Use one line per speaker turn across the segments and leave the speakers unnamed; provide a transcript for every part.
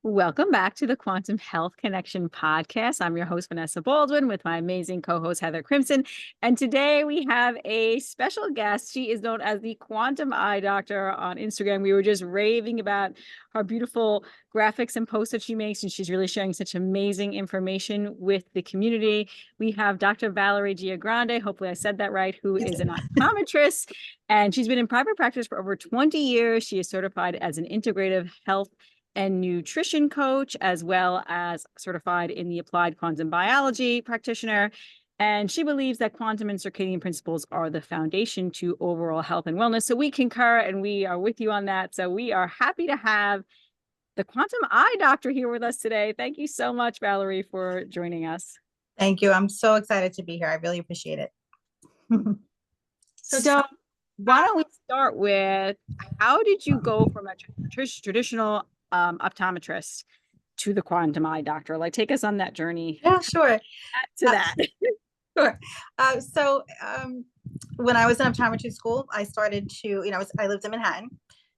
Welcome back to the Quantum Health Connection podcast. I'm your host, Vanessa Baldwin, with my amazing co-host, Heather Crimson. And today we have a special guest. She is known as the Quantum Eye Doctor on Instagram. We were just raving about her beautiful graphics and posts that she makes, and she's really sharing such amazing information with the community. We have Dr. Valerie Giangrande, hopefully I said that right, who is an optometrist, and she's been in private practice for over 20 years. She is certified as an integrative health and nutrition coach, as well as certified in the Applied Quantum Biology Practitioner. And she believes that quantum and circadian principles are the foundation to overall health and wellness. So we concur and we are with you on that. So we are happy to have the Quantum Eye Doctor here with us today. Thank you so much, Valerie, for joining us.
Thank you. I'm so excited to be here. I really appreciate it.
So why don't we start with, how did you go from a traditional optometrist to the Quantum Eye Doctor? Like, take us on that journey.
Yeah, sure.
To that.
Sure. When I was in optometry school, I started to, I lived in Manhattan.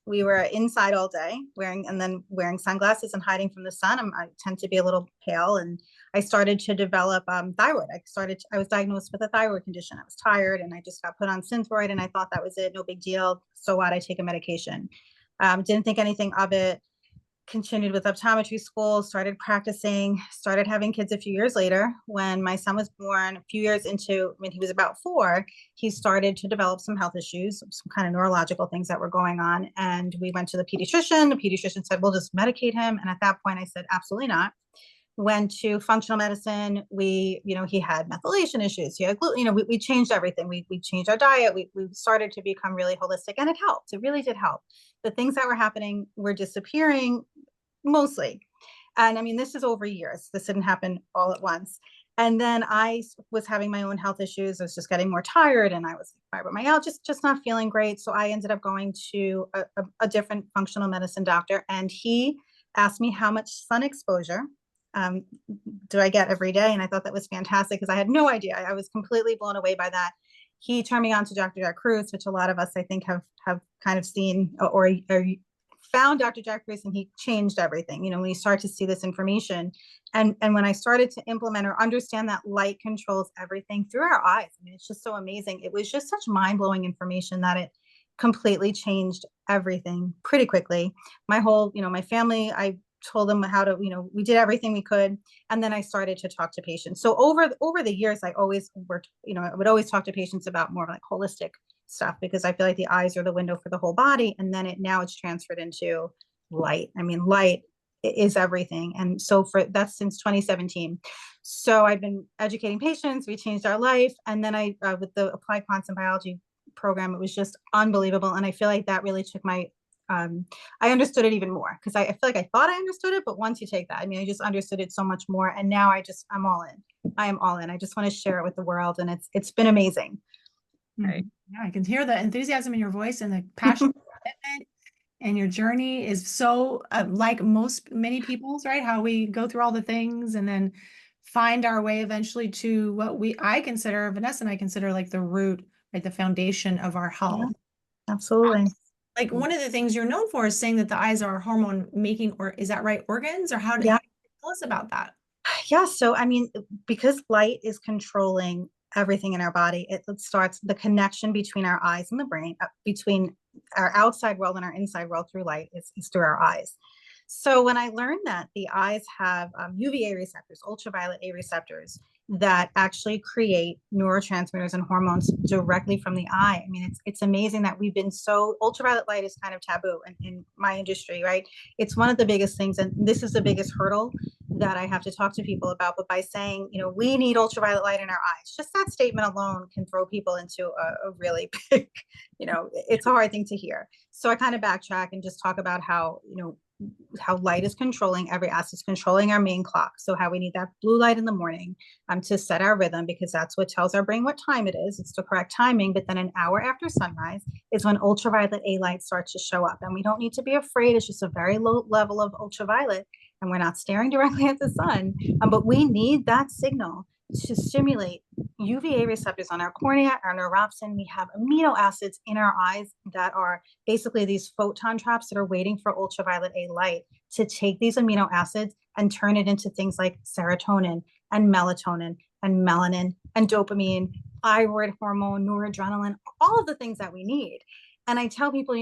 We were inside all day wearing sunglasses and hiding from the sun. I tend to be a little pale, and I started to develop thyroid. I was diagnosed with a thyroid condition. I was tired and I just got put on Synthroid, and I thought that was it. No big deal. So what? I take a medication. Didn't think anything of it. Continued with optometry school, started practicing, started having kids a few years later. When my son was born, a few years into, when he was about 4, he started to develop some health issues, some kind of neurological things that were going on. And we went to the pediatrician. The pediatrician said, we'll just medicate him. And at that point I said, absolutely not. Went to functional medicine. He had methylation issues. He had gluten. We changed everything. We changed our diet. We started to become really holistic, and it helped. It really did help. The things that were happening were disappearing mostly. And I mean, this is over years. This didn't happen all at once. And then I was having my own health issues. I was just getting more tired, and I was fibromyalgia, just not feeling great. So I ended up going to a different functional medicine doctor, and he asked me how much sun exposure do I get every day? And I thought that was fantastic because I had no idea. I was completely blown away by that. He turned me on to Dr. Jack Kruse, which a lot of us, I think, have kind of seen or found Dr. Jack Kruse, and he changed everything. When you start to see this information, and when I started to implement or understand that light controls everything through our eyes, I mean, it's just so amazing. It was just such mind-blowing information that it completely changed everything pretty quickly. My whole, my family, I told them how to, we did everything we could. And then I started to talk to patients. So over the years, I always worked, I would always talk to patients about more like holistic stuff, because I feel like the eyes are the window for the whole body. And then now it's transferred into light. I mean, light is everything. And so that's since 2017. So I've been educating patients. We changed our life. And then with the Applied Quantum Biology program, it was just unbelievable. And I feel like that really took I understood it even more, because I feel like I thought I understood it, but once you take that, I mean, I just understood it so much more. And now I'm all in. I am all in. I just want to share it with the world. And it's been amazing.
Right. Yeah, I can hear the enthusiasm in your voice and the passion and your journey is so like many people's, right? How we go through all the things and then find our way eventually to what Vanessa and I consider like the root, right? The foundation of our health.
Yeah, absolutely.
Like one of the things you're known for is saying that the eyes are hormone making, or is that right, organs, or how do you tell us about that?
Yeah. So, I mean, because light is controlling everything in our body, it starts the connection between our eyes and the brain, between our outside world and our inside world through light is through our eyes. So when I learned that the eyes have UVA receptors, ultraviolet A receptors, that actually create neurotransmitters and hormones directly from the eye. I mean, it's amazing that ultraviolet light is kind of taboo in my industry, right? It's one of the biggest things. And this is the biggest hurdle that I have to talk to people about. But by saying, we need ultraviolet light in our eyes, just that statement alone can throw people into a really big, it's a hard thing to hear. So I kind of backtrack and just talk about how light is controlling every aspect, controlling our main clock. So how we need that blue light in the morning to set our rhythm, because that's what tells our brain what time it is. It's the correct timing. But then an hour after sunrise is when ultraviolet A light starts to show up. And we don't need to be afraid. It's just a very low level of ultraviolet, and we're not staring directly at the sun. But we need that signal to stimulate UVA receptors on our cornea, our neuropsin. We have amino acids in our eyes that are basically these photon traps that are waiting for ultraviolet A light to take these amino acids and turn it into things like serotonin and melatonin and melanin and dopamine, thyroid hormone, noradrenaline, all of the things that we need. And I tell people,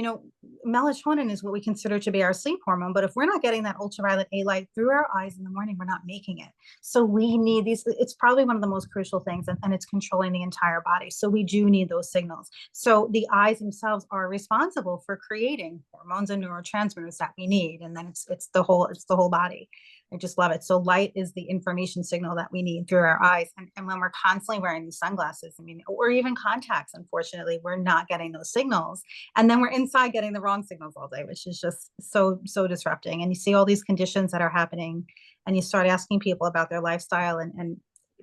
melatonin is what we consider to be our sleep hormone. But if we're not getting that ultraviolet A light through our eyes in the morning, we're not making it. So we need these. It's probably one of the most crucial things, and it's controlling the entire body. So we do need those signals. So the eyes themselves are responsible for creating hormones and neurotransmitters that we need. And then it's the whole body. I just love it. So light is the information signal that we need through our eyes. And when we're constantly wearing these sunglasses, or even contacts, unfortunately, we're not getting those signals. And then we're inside getting the wrong signals all day, which is just so disrupting. And you see all these conditions that are happening, and you start asking people about their lifestyle, and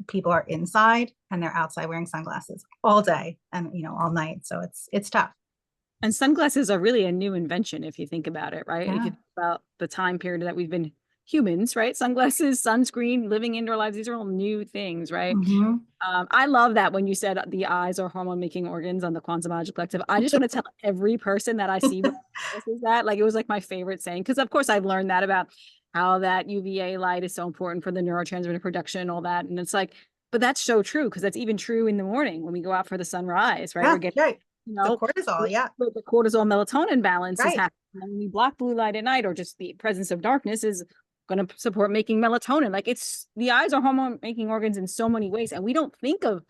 people are inside and they're outside wearing sunglasses all day and, all night. So it's tough.
And sunglasses are really a new invention if you think about it, right?
Yeah.
If you think about the time period that we've been humans, right? Sunglasses, sunscreen, living indoor lives, these are all new things, right?
Mm-hmm.
I love that when you said the eyes are hormone making organs on the Quantum Biology Collective. I just want to tell every person that I see that, like, it was like my favorite saying, because of course I've learned that about how that UVA light is so important for the neurotransmitter production and all that. And it's like, but that's so true, because that's even true in the morning when we go out for the sunrise, right?
Yeah,
We're getting,
right. The cortisol, yeah.
The cortisol melatonin balance is
Right.
happening. And when we block blue light at night, or just the presence of darkness is going to support making melatonin. Like, the eyes are hormone making organs in so many ways. And we don't think of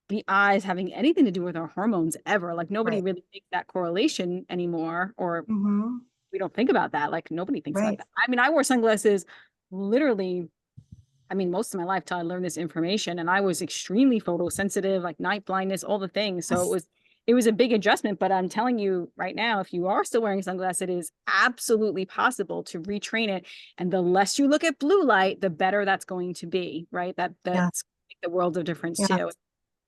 the eyes having anything to do with our hormones ever. Like, nobody
Right.
really makes that correlation anymore, or
Mm-hmm.
we don't think about that. Like, nobody thinks
Right.
about that. I wore sunglasses literally, most of my life till I learned this information, and I was extremely photosensitive, like night blindness, all the things. So
Yes.
it was a big adjustment, but I'm telling you right now, if you are still wearing sunglasses, it is absolutely possible to retrain it. And the less you look at blue light, the better that's going to be, right? That's
Yeah.
the world of difference
Yeah.
too.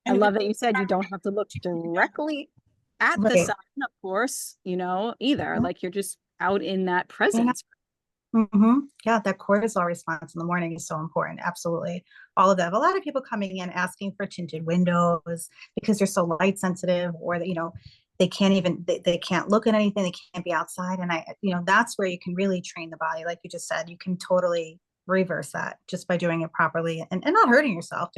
I love that you said you don't have to look directly at the
Right.
sun, of course, either.
Yeah.
Like, you're just out in that
Yeah.
presence.
Mm-hmm. Yeah, that cortisol response in the morning is so important. Absolutely. All of that. A lot of people coming in asking for tinted windows because they're so light sensitive, or that, they can't even, they can't look at anything. They can't be outside. And that's where you can really train the body. Like you just said, you can totally reverse that just by doing it properly and not hurting yourself.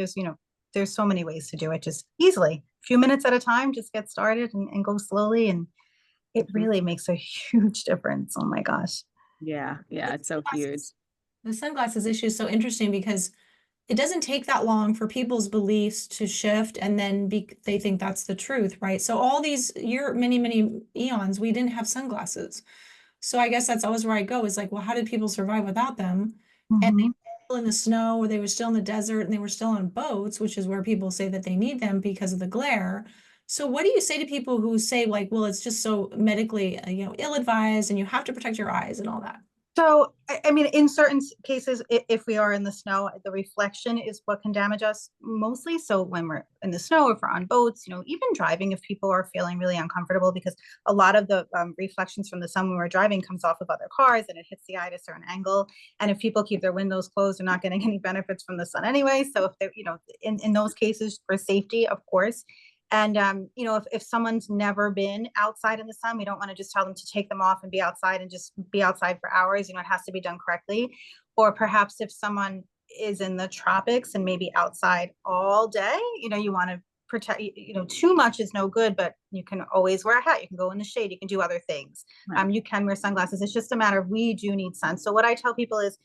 There's so many ways to do it just easily. A few minutes at a time, just get started and go slowly. And it really makes a huge difference. Oh my gosh.
Yeah, it's so huge.
The sunglasses issue is so interesting because it doesn't take that long for people's beliefs to shift, and then they think that's the truth, right? So all these many eons, we didn't have sunglasses. So I guess that's always where I go, is like, well, how did people survive without them? And they
Mm-hmm.
were still in the snow, or they were still in the desert, and they were still on boats, which is where people say that they need them because of the glare. So what do you say to people who say, like, well, it's just so medically, ill-advised, and you have to protect your eyes and all that?
So, in certain cases, if we are in the snow, the reflection is what can damage us mostly. So when we're in the snow, if we're on boats, even driving, if people are feeling really uncomfortable, because a lot of the reflections from the sun when we're driving comes off of other cars and it hits the eye at a certain angle. And if people keep their windows closed, they're not getting any benefits from the sun anyway. So if they're, in those cases, for safety, of course. And, if someone's never been outside in the sun, we don't want to just tell them to take them off and be outside and just be outside for hours. It has to be done correctly. Or perhaps if someone is in the tropics and maybe outside all day, you want to protect, too much is no good, but you can always wear a hat. You can go in the shade. You can do other things.
Right.
You can wear sunglasses. It's just a matter of, we do need sun. So what I tell people is,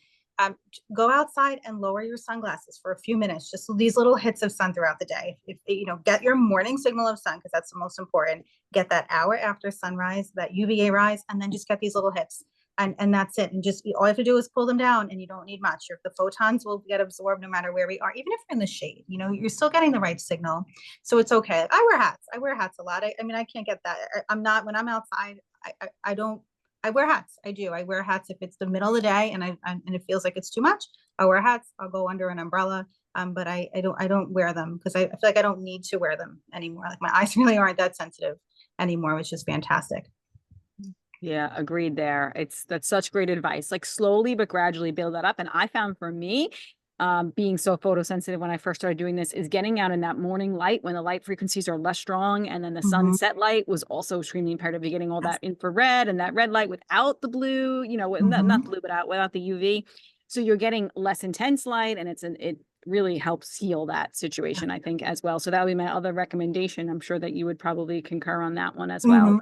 go outside and lower your sunglasses for a few minutes, just these little hits of sun throughout the day. If get your morning signal of sun, because that's the most important. Get that hour after sunrise, that UVA rise, and then just get these little hits. And that's it. And just all you have to do is pull them down, and you don't need much. The photons will get absorbed no matter where we are, even if we're in the shade. You're still getting the right signal, so it's okay. I wear hats a lot. I can't get that. I'm not, when I'm outside. I don't. I wear hats. I do. I wear hats if it's the middle of the day and and it feels like it's too much. I wear hats. I'll go under an umbrella. But I don't wear them because I feel like I don't need to wear them anymore. Like, my eyes really aren't that sensitive anymore, which is fantastic.
Yeah, agreed there. That's such great advice. Like, slowly but gradually build that up. And I found for me, being so photosensitive when I first started doing this, is getting out in that morning light when the light frequencies are less strong. And then the sunset light was also extremely imperative. You're getting all that infrared and that red light without the blue, you know, not the blue, but without the UV. So you're getting less intense light, and it really helps heal that situation, I think, as well. So that would be my other recommendation. I'm sure that you would probably concur on that one as well.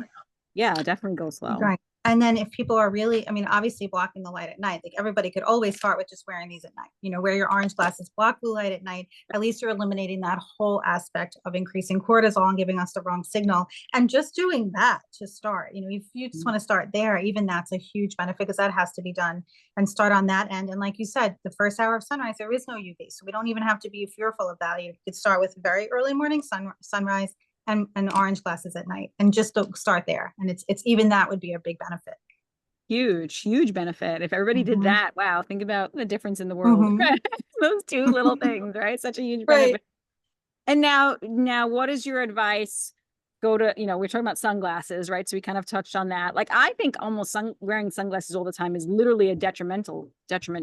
Yeah, definitely go slow.
Right. And then if people are really, I mean, obviously blocking the light at night, like everybody could always start with just wearing these at night, you know, wear your orange glasses, block blue light at night. At least you're eliminating that whole aspect of increasing cortisol and giving us the wrong signal. And just doing that to start, you know, if you just want to start there, even that's a huge benefit, because that has to be done and start on that end. And like you said, the first hour of sunrise, there is no UV. So we don't even have to be fearful of that. You could start with very early morning sunrise and orange glasses at night, and just start there. And it's even that would be a big benefit.
Huge benefit. If everybody did that, wow, think about the difference in the world. Those two little things, right? Such a huge benefit.
Right.
And now what is your advice? Go to, you know, we're talking about sunglasses, right? So we kind of touched on that. Like, I think almost wearing sunglasses all the time is literally a detriment to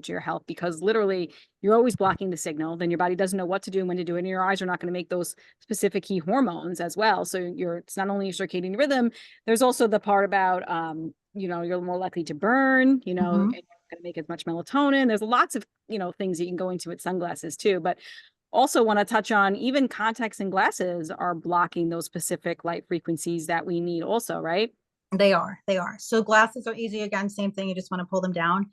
your health, because literally you're always blocking the signal. Then your body doesn't know what to do and when to do it. And your eyes are not going to make those specific key hormones as well. So it's not only your circadian rhythm, there's also the part about, you know, you're more likely to burn, you know, and you're not going to make as much melatonin. There's lots of, you know, things that you can go into with sunglasses too. But also want to touch on, even contacts and glasses are blocking those specific light frequencies that we need also, right?
They are. So glasses are easy. Again, same thing. You just want to pull them down.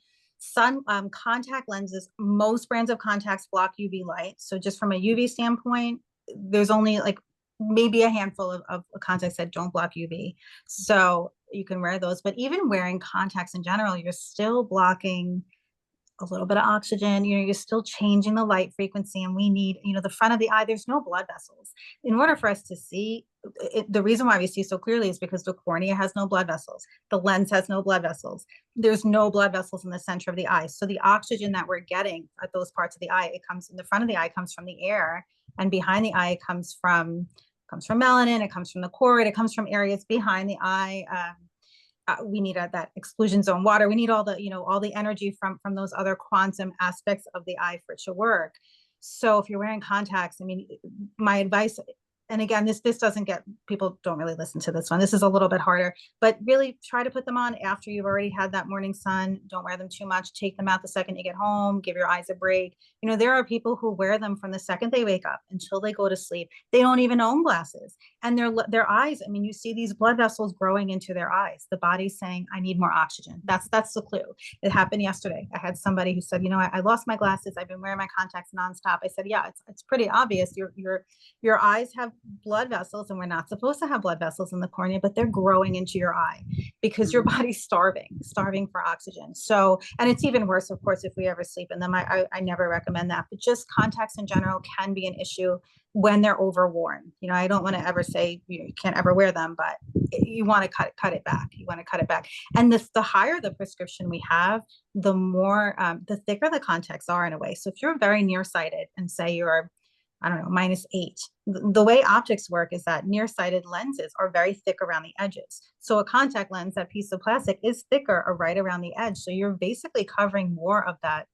Contact lenses, most brands of contacts block UV light. So just from a UV standpoint, there's only like maybe a handful of contacts that don't block UV. So you can wear those, but even wearing contacts in general, you're still blocking a little bit of oxygen, you know, you're still changing the light frequency. And we need, you know, the front of the eye, there's no blood vessels. In order for us to see, the reason why we see so clearly is because the cornea has no blood vessels. The lens has no blood vessels. There's no blood vessels in the center of the eye. So the oxygen that we're getting at those parts of the eye, it comes in the front of the eye, comes from the air, and behind the eye, it comes from melanin, it comes from the choroid, it comes from areas behind the eye. We need that exclusion zone water. We need all the, you know, all the energy from those other quantum aspects of the eye for it to work. So if you're wearing contacts, I mean, my advice, and again, this doesn't get, people don't really listen to this one. This is a little bit harder, but really try to put them on after you've already had that morning sun. Don't wear them too much. Take them out the second you get home. Give your eyes a break. You know, there are people who wear them from the second they wake up until they go to sleep. They don't even own glasses, and their eyes, I mean, you see these blood vessels growing into their eyes. The body's saying, I need more oxygen. That's the clue. It happened yesterday. I had somebody who said, you know, I lost my glasses. I've been wearing my contacts nonstop. I said, yeah, it's pretty obvious. Your eyes have blood vessels, and we're not supposed to have blood vessels in the cornea, but they're growing into your eye because your body's starving for oxygen. So, and it's even worse, of course, if we ever sleep in them. I never recommend that, but just contacts in general can be an issue when they're overworn. You know, I don't want to ever say, you know, you can't ever wear them, but you want to cut it back. You want to cut it back. And the higher the prescription we have, the more, the thicker the contacts are in a way. So if you're very nearsighted and say you're, I don't know, -8. The way optics work is that nearsighted lenses are very thick around the edges. So a contact lens, that piece of plastic, is thicker right around the edge. So you're basically covering more of that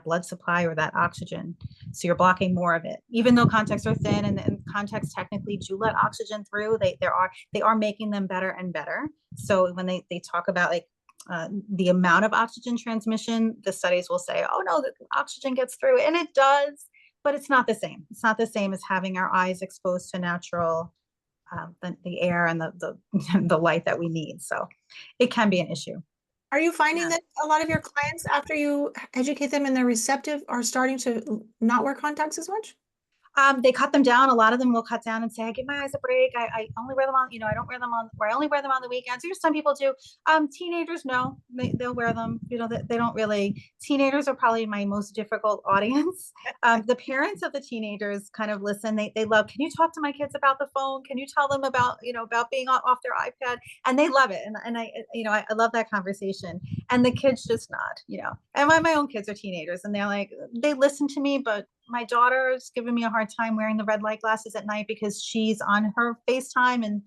blood supply or that oxygen. So you're blocking more of it, even though contacts are thin, and contacts technically do let oxygen through. They are making them better and better. So when they talk about like the amount of oxygen transmission, the studies will say, oh no, the oxygen gets through, and it does. But it's not the same. It's not the same as having our eyes exposed to natural, the air and the light that we need. So it can be an issue.
Are you finding that a lot of your clients, after you educate them and they're receptive, are starting to not wear contacts as much?
They cut them down. A lot of them will cut down and say, I give my eyes a break. I only wear them on, you know, I don't wear them on, or I only wear them on the weekends. There's some people do. Teenagers, no, they'll wear them. You know, they don't really, teenagers are probably my most difficult audience. The parents of the teenagers kind of listen. They love, can you talk to my kids about the phone? Can you tell them about, you know, about being off their iPad? And they love it. And I, you know, I love that conversation. And the kids just nod, you know, and my own kids are teenagers, and they're like, they listen to me, but my daughter's giving me a hard time wearing the red light glasses at night because she's on her FaceTime and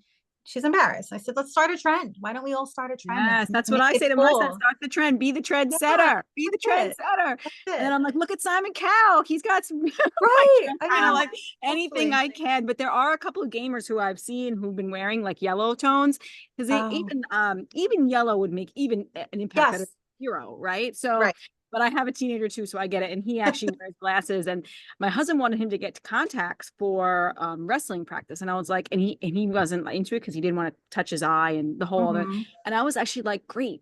she's embarrassed. I said, let's start a trend. Why don't we all start a trend
Yes,
and
that's what
make
I
it
say to my son.
cool?
Start the trend, be the
Yeah,
trendsetter, be the
that's it.
trendsetter.
That's
And then
it.
I'm like, look at Simon Cowell. He's got some, like,
Right.
I'm
I
trying to
know.
like anything
Hopefully.
I can. But there are a couple of gamers who I've seen who've been wearing like yellow tones because they
Oh,
even yellow would make even an impact better
yes.
than zero, right? So,
Right.
but I have a teenager too, so I get it. And he actually wears glasses. And my husband wanted him to get contacts for wrestling practice. And I was like, and he wasn't into it because he didn't want to touch his eye and the whole other.
Mhm.
And I was actually like, great,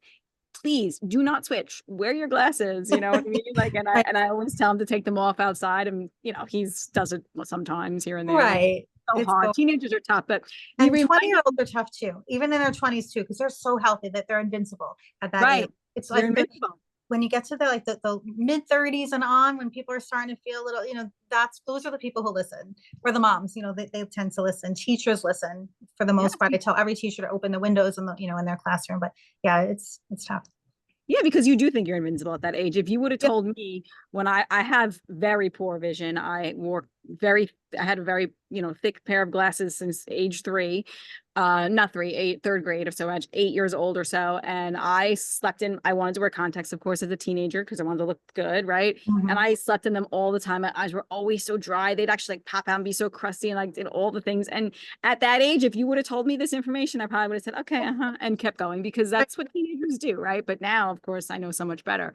please do not switch. Wear your glasses. You know what I mean? Like,
Right.
and I always tell him to take them off outside. And does it sometimes here and there. And
Right.
so
It's
hard.
so,
Teenagers are tough, but you
and
remind
20-year-olds are tough too, even in their 20s too, because they're so healthy that they're invincible at that age.
right.
It's, I
You're
feel
invincible.
when you get to the mid 30s and on, when people are starting to feel a little, those are the people who listen, or the moms, they tend to listen. Teachers listen for the
Yes.
most part. I tell every teacher to open the windows in in their classroom, but yeah, it's tough.
Yeah, because you do think you're invincible at that age. If you would have
Yep.
told me when I have very poor vision, I had a very, thick pair of glasses since age 3, not 3, 8, third grade or so, 8 years old or so. And I wanted to wear contacts, of course, as a teenager because I wanted to look good, right? And
Mhm.
I slept in them all the time. My eyes were always so dry. They'd actually like pop out and be so crusty and like did all the things. And at that age, if you would have told me this information, I probably would have said, okay, and kept going because
Right.
that's what teenagers do, right? But now, of course, I know so much better.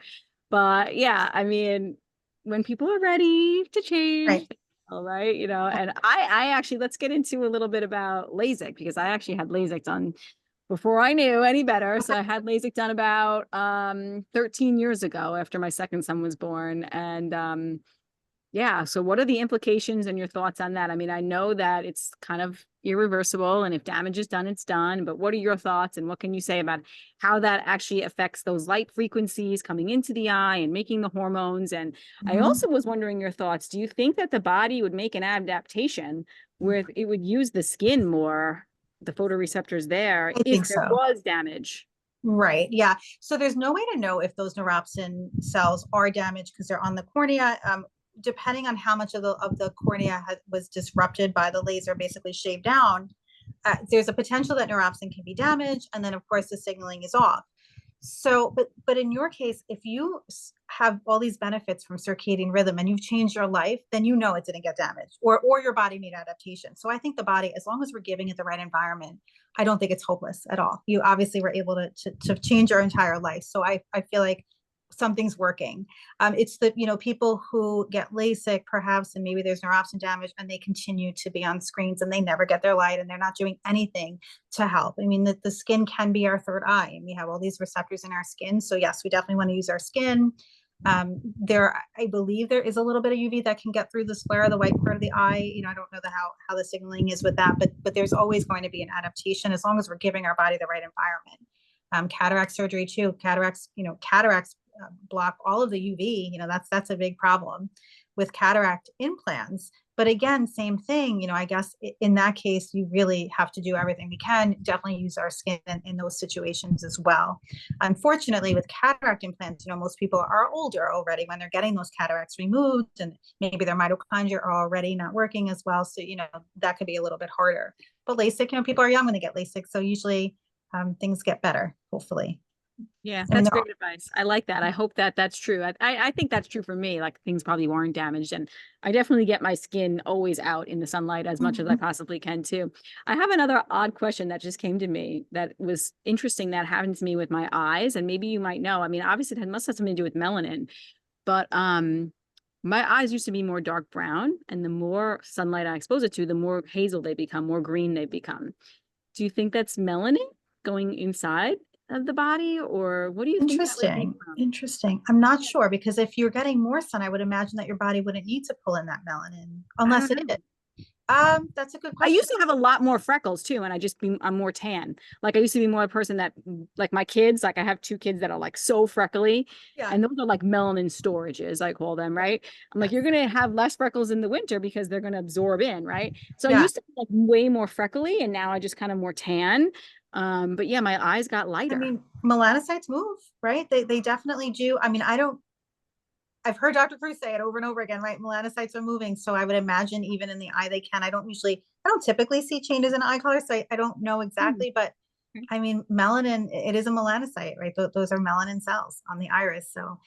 But yeah, I mean, when people are ready to change,
Right.
all right, and I actually, let's get into a little bit about LASIK because I actually had LASIK done before I knew any better. So I had LASIK done about 13 years ago after my second son was born. And yeah. So what are the implications and your thoughts on that? I mean, I know that it's kind of irreversible and if damage is done, it's done. But what are your thoughts and what can you say about how that actually affects those light frequencies coming into the eye and making the hormones? And I
Mhm.
also was wondering your thoughts. Do you think that the body would make an adaptation where it would use the skin more, the photoreceptors there,
I
if
think
there
so.
was damage?
Right. Yeah. So there's no way to know if those neuropsin cells are damaged because they're on the cornea. Depending on how much of the cornea was disrupted by the laser, basically shaved down, there's a potential that neuropsin can be damaged, and then of course the signaling is off. So, but in your case, if you have all these benefits from circadian rhythm and you've changed your life, then it didn't get damaged, or your body made adaptation. So I think the body, as long as we're giving it the right environment, I don't think it's hopeless at all. You obviously were able to change your entire life. So I feel like something's working. It's the people who get LASIK perhaps, and maybe there's neuropsin damage, and they continue to be on screens and they never get their light, and they're not doing anything to help. I mean, the skin can be our third eye, and we have all these receptors in our skin. So yes, we definitely want to use our skin. I believe there is a little bit of UV that can get through the sclera, the white part of the eye. I don't know how the signaling is with that, but there's always going to be an adaptation as long as we're giving our body the right environment. Cataract surgery too. Cataracts block all of the UV. That's a big problem with cataract implants. But again, same thing. I guess in that case, you really have to do everything we can. Definitely use our skin in those situations as well. Unfortunately, with cataract implants, most people are older already when they're getting those cataracts removed, and maybe their mitochondria are already not working as well. So that could be a little bit harder. But LASIK, people are young when they get LASIK, so usually things get better, hopefully.
Yeah,
I mean,
that's great advice. I like that. I hope that that's true. I think that's true for me. Like things probably weren't damaged, and I definitely get my skin always out in the sunlight as much as I possibly can too. I have another odd question that just came to me that was interesting that happened to me with my eyes, and maybe you might know. I mean, obviously it must have something to do with melanin, but my eyes used to be more dark brown, and the more sunlight I expose it to, the more hazel they become, more green they become. Do you think that's melanin going inside of the body, or what do you think that would be
interesting.
from?
Interesting. I'm not sure because if you're getting more sun, I would imagine that your body wouldn't need to pull in that melanin
I
unless
don't
it
know.
is. That's a good
I
question.
used to have a lot more freckles too, and I'm more tan. Like I used to be more a person that, like my kids, like I have 2 kids that are like so freckly,
Yeah.
and those are like melanin storages, I call them, right? I'm like,
Yes.
you're gonna have less freckles in the winter because they're gonna absorb in, right? So I
Yeah.
used to be like way more freckly, and now I just kind of more tan. But yeah, my eyes got
I
lighter.
mean, melanocytes move, right? They definitely do. I mean, I've heard Dr. Cruz say it over and over again, right? Melanocytes are moving. So I would imagine even in the eye, they can. I don't typically see changes in eye color. So I don't know exactly, but I mean, melanin, it is a melanocyte, right? Those are melanin cells on the iris. So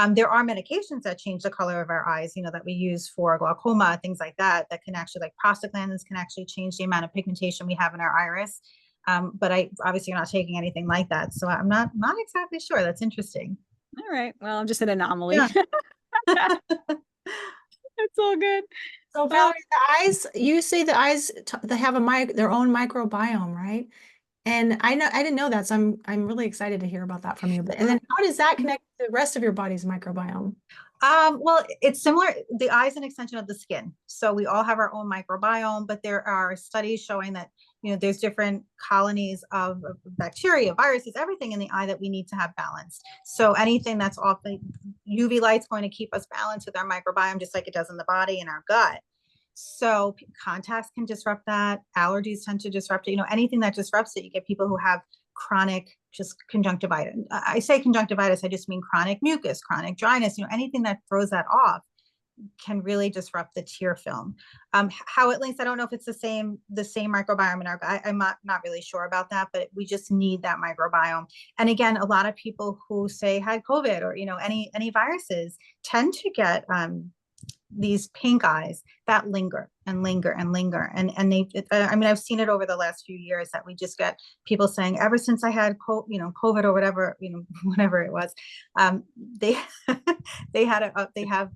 there are medications that change the color of our eyes, that we use for glaucoma, things like that, that can actually, like prostaglandins can actually change the amount of pigmentation we have in our iris. But I obviously you're not taking anything like that. So I'm not exactly sure. That's interesting.
All right. Well, I'm just an anomaly.
Yeah.
It's all good.
So Valerie, the eyes, you say the eyes they have their own microbiome, right? And I didn't know that, so I'm really excited to hear about that from you. But and then how does that connect to the rest of your body's microbiome?
Well, it's similar. The eye is an extension of the skin. So we all have our own microbiome, but there are studies showing that, there's different colonies of bacteria, viruses, everything in the eye that we need to have balanced. So anything that's off the UV light's going to keep us balanced with our microbiome, just like it does in the body and our gut. So contacts can disrupt that. Allergies tend to disrupt it. Anything that disrupts it, you get people who have chronic just conjunctivitis. I say conjunctivitis, I just mean chronic mucus, chronic dryness, anything that throws that off can really disrupt the tear film. How it links, I don't know if it's the same microbiome in our gut. I'm not really sure about that, but we just need that microbiome. And again, a lot of people who say had COVID or, any viruses tend to get these pink eyes that linger and linger and linger. And I've seen it over the last few years that we just get people saying, ever since I had COVID or whatever, whatever it was, they have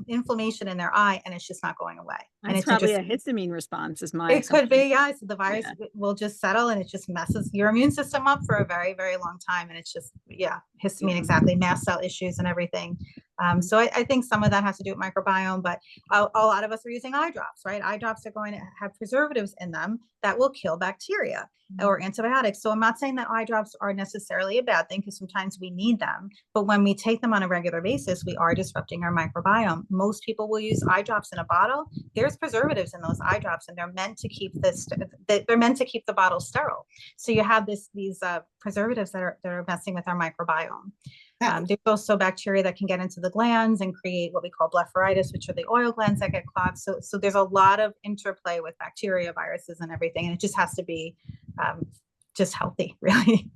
inflammation in their eye and it's just not going away.
That's
and it's
probably a histamine response is my
It could be,
assumption.
yeah. So the virus will just settle and it just messes your immune system up for a very, very long time. And it's just, histamine, exactly, mast cell issues and everything. So I think some of that has to do with microbiome, but a lot of us are using eye drops, right? Eye drops are going to have preservatives in them that will kill bacteria or antibiotics. So I'm not saying that eye drops are necessarily a bad thing because sometimes we need them, but when we take them on a regular basis, we are disrupting our microbiome. Most people will use eye drops in a bottle. There's preservatives in those eye drops and they're meant to keep the bottle sterile. So you have these preservatives that are messing with our microbiome. There's also bacteria that can get into the glands and create what we call blepharitis, which are the oil glands that get clogged. So there's a lot of interplay with bacteria, viruses, and everything. And it just has to be just healthy, really.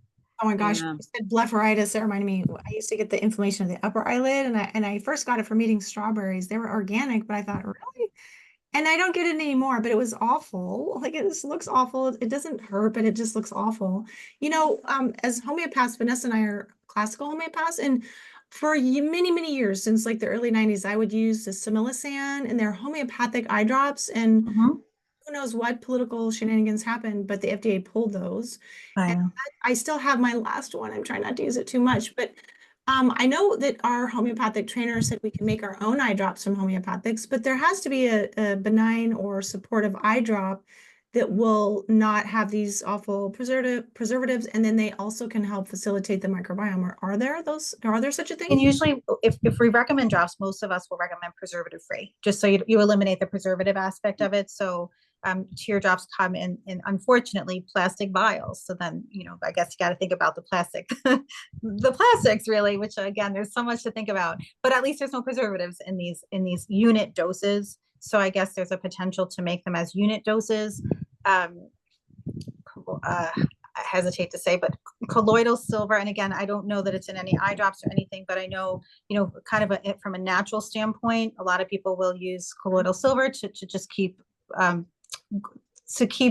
Oh my gosh, you said blepharitis. That reminded me, I used to get the inflammation of the upper eyelid, and I first got it from eating strawberries. They were organic, but I thought, really? And I don't get it anymore, but it was awful. Like it just looks awful. It doesn't hurt, but it just looks awful. As homeopaths, Vanessa and I are classical homeopaths, and for many, many years, since like the early 90s, I would use the Similasan and their homeopathic eye drops. And who knows what political shenanigans happened, but the FDA pulled those. And I still have my last one. I'm trying not to use it too much, but I know that our homeopathic trainer said we can make our own eye drops from homeopathics, but there has to be a benign or supportive eye drop that will not have these awful preservatives, and then they also can help facilitate the microbiome. Are there such a thing?
And usually, if we recommend drops, most of us will recommend preservative free, just so you eliminate the preservative aspect of it. So teardrops come in unfortunately plastic vials. So then, I guess you got to think about the plastic, the plastics really, which again, there's so much to think about, but at least there's no preservatives in these unit doses. So I guess there's a potential to make them as unit doses. I hesitate to say, but colloidal silver. And again, I don't know that it's in any eye drops or anything, but I know, kind of from a natural standpoint, a lot of people will use colloidal silver to just keep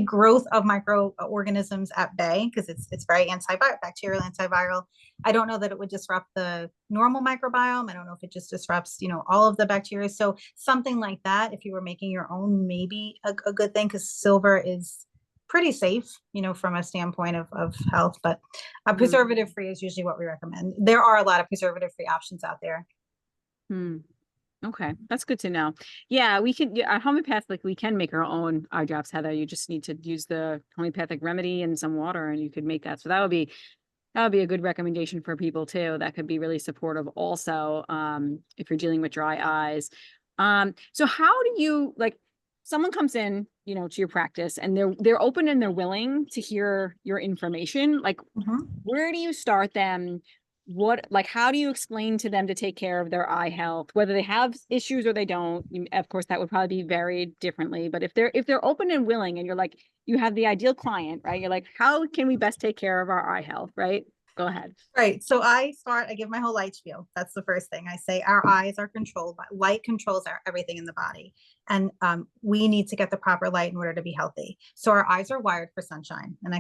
growth of microorganisms at bay, because it's very antibacterial, antiviral. I don't know that it would disrupt the normal microbiome. I don't know if it just disrupts, all of the bacteria. So something like that, if you were making your own, maybe a good thing, because silver is pretty safe, from a standpoint of health, but preservative free is usually what we recommend. There are a lot of preservative free options out there.
Okay, that's good to know. Yeah, we can, homeopathic, we can make our own eye drops, Heather. You just need to use the homeopathic remedy and some water and you could make that. So that would be a good recommendation for people too. That could be really supportive also, if you're dealing with dry eyes. So how do you, like, someone comes in, to your practice and they're open and they're willing to hear your information. Like, where do you start them? like, how do you explain to them to take care of their eye health, whether they have issues or they don't? Of course, that would probably be varied differently, but if they're open and willing, and you're like, you have the ideal client, right? You're like, how can we best take care of our eye health, right? Go ahead.
Right. So I give my whole light spiel. That's the first thing I say. Our eyes are controlled by light, controls everything in the body. And we need to get the proper light in order to be healthy. So our eyes are wired for sunshine. And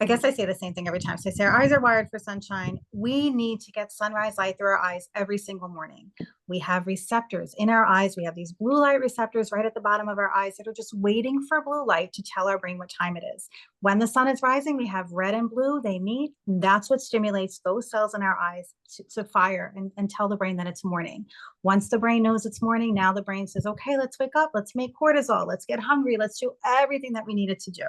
I guess I say the same thing every time. So I say our eyes are wired for sunshine. We need to get sunrise light through our eyes every single morning. We have receptors in our eyes. We have these blue light receptors right at the bottom of our eyes that are just waiting for blue light to tell our brain what time it is. When the sun is rising, we have red and blue, they meet. And that's what stimulates those cells in our eyes to fire and tell the brain that it's morning. Once the brain knows it's morning, now the brain says, okay, let's wake up. Let's make cortisol. Let's get hungry. Let's do everything that we needed to do.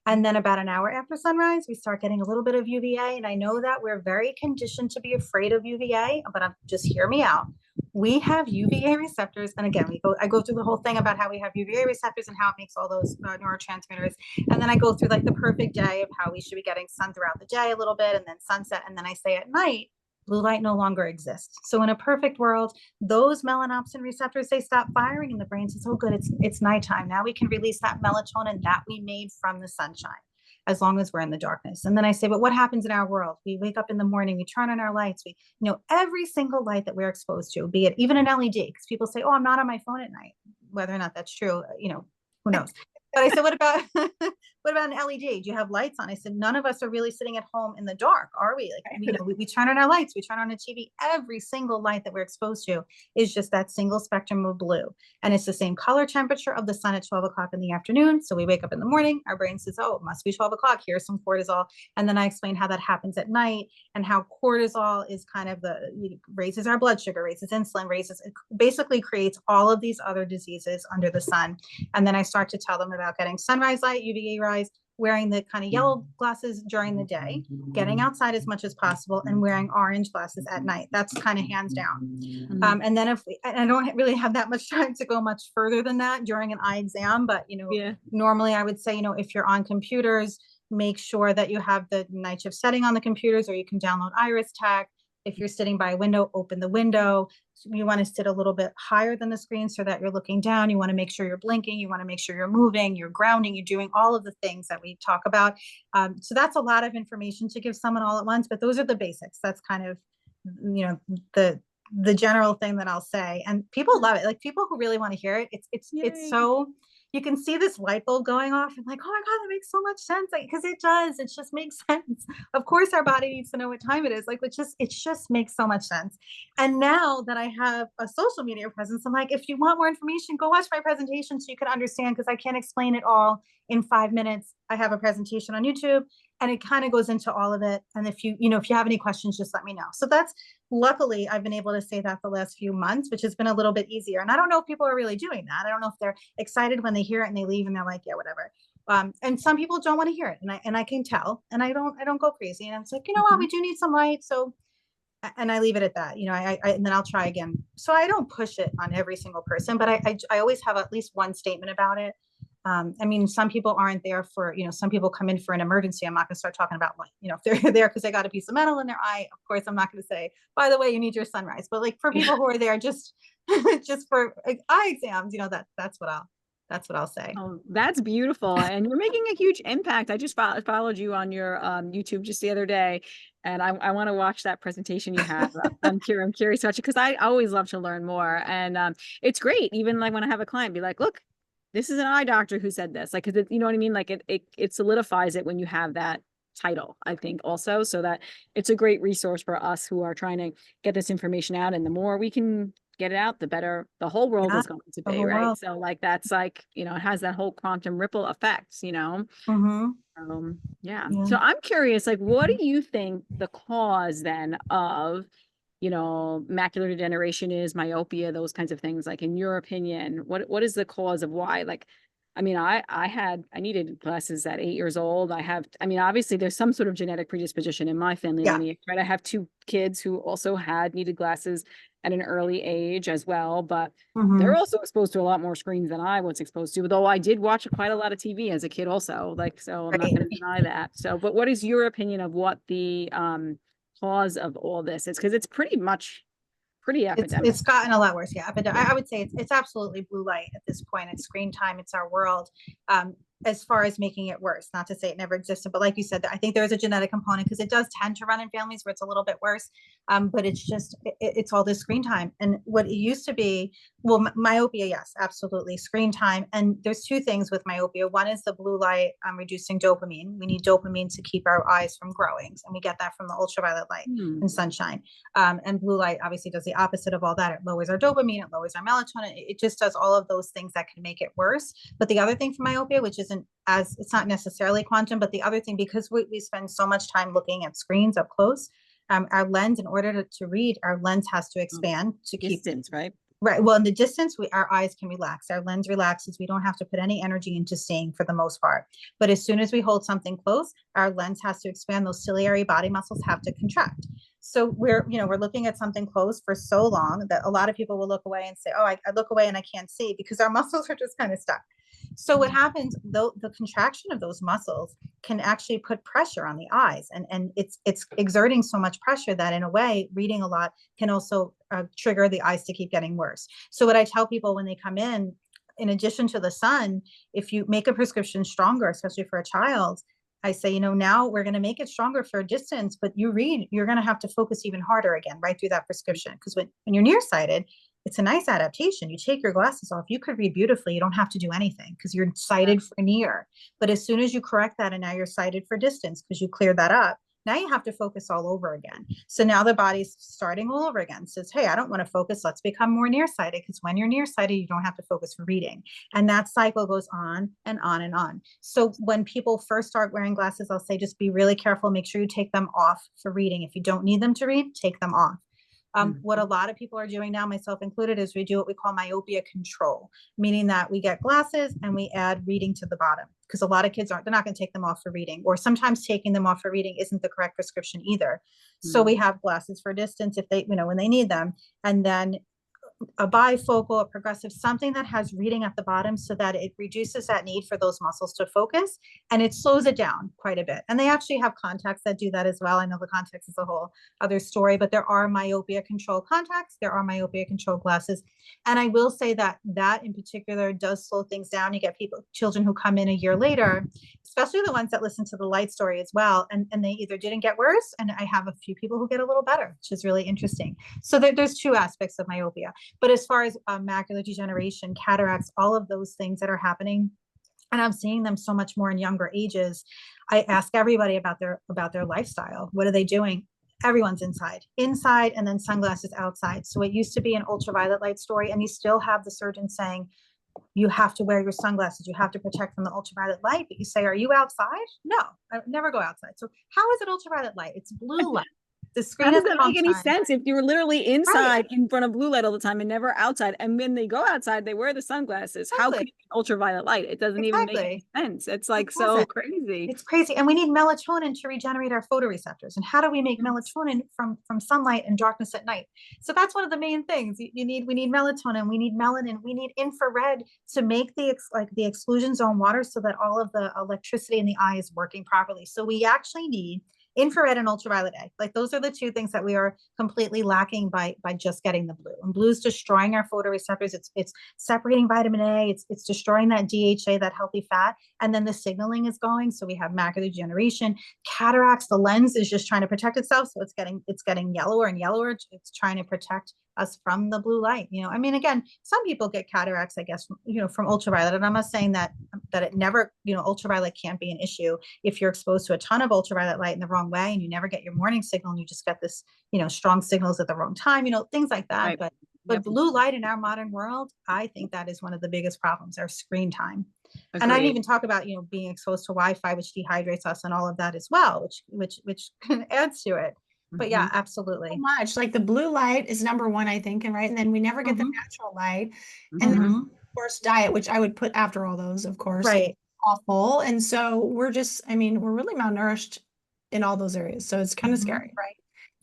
And then about an hour after sunrise, we start getting a little bit of UVA. And I know that we're very conditioned to be afraid of UVA, but just hear me out. We have UVA receptors. And again, I go through the whole thing about how we have UVA receptors and how it makes all those neurotransmitters. And then I go through like the perfect day of how we should be getting sun throughout the day a little bit, and then sunset. And then I say at night, blue light no longer exists. So in a perfect world, those melanopsin receptors, they stop firing and the brain says, oh good, it's nighttime. Now we can release that melatonin that we made from the sunshine, as long as we're in the darkness. And then I say, but what happens in our world? We wake up in the morning, we turn on our lights, every single light that we're exposed to, be it even an LED, because people say, oh, I'm not on my phone at night. Whether or not that's true, who knows? But I said, what about an LED? Do you have lights on? I said, none of us are really sitting at home in the dark, are we? Like, we turn on our lights, we turn on the TV. Every single light that we're exposed to is just that single spectrum of blue. And it's the same color temperature of the sun at 12 o'clock in the afternoon. So we wake up in the morning, our brain says, oh, it must be 12 o'clock. Here's some cortisol. And then I explain how that happens at night and how cortisol is kind of raises our blood sugar, raises insulin, it basically creates all of these other diseases under the sun. And then I start to tell them about getting sunrise light, UVA rise, wearing the kind of yellow glasses during the day, getting outside as much as possible, and wearing orange glasses at night. That's kind of hands down. And then I don't really have that much time to go much further than that during an eye exam, but normally I would say, if you're on computers, make sure that you have the night shift setting on the computers, or you can download Iris Tech. If you're sitting by a window, open the window. You want to sit a little bit higher than the screen so that you're looking down. You want to make sure you're blinking. You want to make sure you're moving, you're grounding, you're doing all of the things that we talk about. So that's a lot of information to give someone all at once, but those are the basics. That's kind of, the general thing that I'll say. And people love it. Like, people who really want to hear it, it's so, you can see this light bulb going off and like, oh my God, that makes so much sense. Because it does, it just makes sense. Of course, our body needs to know what time it is. Like, it just makes so much sense. And now that I have a social media presence, I'm like, if you want more information, go watch my presentation so you can understand, because I can't explain it all in 5 minutes. I have a presentation on YouTube and it kind of goes into all of it. And if you have any questions, just let me know. So luckily I've been able to say that the last few months, which has been a little bit easier. And I don't know if people are really doing that. I don't know if they're excited when they hear it and they leave and they're like, yeah, whatever. And some people don't want to hear it. And I can tell, and I don't go crazy. And it's like, what, we do need some light. So, and I leave it at that, and then I'll try again. So I don't push it on every single person, but I always have at least one statement about it. Some people aren't there for, some people come in for an emergency. I'm not going to start talking about if they're there because they got a piece of metal in their eye. Of course, I'm not going to say, by the way, you need your sunrise. But like, for people who are there just for eye exams, that's what I'll say.
Oh, that's beautiful. And you're making a huge impact. I just followed you on your YouTube just the other day, and I want to watch that presentation you have. I'm curious to watch it, because I always love to learn more. And it's great. Even like when I have a client be like, look, this is an eye doctor who said this, like, cause you know what I mean? Like it solidifies it when you have that title, I think, also, so that it's a great resource for us who are trying to get this information out. And the more we can get it out, the better the whole world is going to be, right? So like, that's like, it has that whole quantum ripple effect,
Mm-hmm.
Yeah. So I'm curious, like, what do you think the cause then of macular degeneration is, myopia, those kinds of things? Like, in your opinion, what is the cause of why? Like, I needed glasses at 8 years old. Obviously there's some sort of genetic predisposition in my family lineage, right? I have 2 kids who also needed glasses at an early age as well, but they're also exposed to a lot more screens than I was exposed to, though I did watch quite a lot of TV as a kid also, like, so I'm not going to deny that. So, but what is your opinion of what the cause of all this is? Because it's pretty epidemic.
It's gotten a lot worse. Yeah. But I would say it's absolutely blue light at this point. It's screen time. It's our world. As far as making it worse, not to say it never existed, but like you said, I think there is a genetic component because it does tend to run in families where it's a little bit worse. But it's just, it's all this screen time. And what it used to be, well, myopia, yes, absolutely. Screen time. And there's two things with myopia. One is the blue light reducing dopamine. We need dopamine to keep our eyes from growing. And we get that from the ultraviolet light and sunshine. And blue light obviously does the opposite of all that. It lowers our dopamine, it lowers our melatonin. It just does all of those things that can make it worse. But the other thing for myopia, which isn't as, it's not necessarily quantum, but the other thing, because we spend so much time looking at screens up close, our lens, in order to read, our lens has to expand to keep
Distance, right?
Right. Well, in the distance, our eyes can relax. Our lens relaxes. We don't have to put any energy into seeing for the most part. But as soon as we hold something close, our lens has to expand. Those ciliary body muscles have to contract. So we're looking at something close for so long that a lot of people will look away and say, oh, I look away and I can't see, because our muscles are just kind of stuck. So what happens, though, the contraction of those muscles can actually put pressure on the eyes, and it's exerting so much pressure that, in a way, reading a lot can also trigger the eyes to keep getting worse. So what I tell people when they come in addition to the sun, if you make a prescription stronger, especially for a child, I say, now we're going to make it stronger for a distance, but you're going to have to focus even harder again, right through that prescription. Because when you're nearsighted, it's a nice adaptation. You take your glasses off, you could read beautifully. You don't have to do anything because you're sighted for near. But as soon as you correct that and now you're sighted for distance because you cleared that up, now you have to focus all over again. So now the body's starting all over again. Says, hey, I don't want to focus. Let's become more nearsighted, because when you're nearsighted, you don't have to focus for reading. And that cycle goes on and on and on. So when people first start wearing glasses, I'll say, just be really careful. Make sure you take them off for reading. If you don't need them to read, take them off. What a lot of people are doing now, myself included, is we do what we call myopia control, meaning that we get glasses and we add reading to the bottom, because a lot of kids they're not going to take them off for reading, or sometimes taking them off for reading isn't the correct prescription either. So we have glasses for distance if they, when they need them, and then a bifocal, a progressive, something that has reading at the bottom so that it reduces that need for those muscles to focus, and it slows it down quite a bit. And they actually have contacts that do that as well. I know the contacts is a whole other story, but there are myopia control contacts, there are myopia control glasses. And I will say that in particular does slow things down. You get children who come in a year later, especially the ones that listen to the light story as well, and they either didn't get worse, and I have a few people who get a little better, which is really interesting. So there's two aspects of myopia. But as far as macular degeneration, cataracts, all of those things that are happening, and I'm seeing them so much more in younger ages, I ask everybody about their lifestyle. What are they doing? Everyone's inside, and then sunglasses outside. So it used to be an ultraviolet light story, and you still have the surgeon saying, you have to wear your sunglasses, you have to protect from the ultraviolet light. But you say, are you outside? No, I never go outside. So how is it ultraviolet light? It's blue light. The screen
How does that make any sense if you were literally inside in front of blue light all the time and never outside? And when they go outside, they wear the sunglasses. How could it be ultraviolet light? It doesn't even make any sense. It's like so crazy.
It's crazy. And we need melatonin to regenerate our photoreceptors. And how do we make melatonin from sunlight and darkness at night? So that's one of the main things. We need melatonin, we need melanin, we need infrared to make the exclusion zone water so that all of the electricity in the eye is working properly. So we actually need infrared and ultraviolet A. Like, those are the two things that we are completely lacking by just getting the blue. And blue is destroying our photoreceptors. It's separating vitamin A. It's destroying that DHA, that healthy fat. And then the signaling is going. So we have macular degeneration, cataracts. The lens is just trying to protect itself. So it's getting yellower and yellower. It's trying to protect us from the blue light. I mean, again, some people get cataracts, I guess, from ultraviolet. And I'm not saying that it never, ultraviolet can't be an issue if you're exposed to a ton of ultraviolet light in the wrong way and you never get your morning signal and you just get this, strong signals at the wrong time, things like that. Right. But blue light in our modern world, I think that is one of the biggest problems, our screen time. Agreed. And I didn't even talk about, being exposed to Wi-Fi, which dehydrates us, and all of that as well, which adds to it. But yeah, absolutely.
So much. Like, the blue light is number one, I think, and then we never get the natural light. And then, of course, diet, which I would put after all those, of course.
Right.
Awful. And so we're really malnourished in all those areas. So it's kind of scary, right?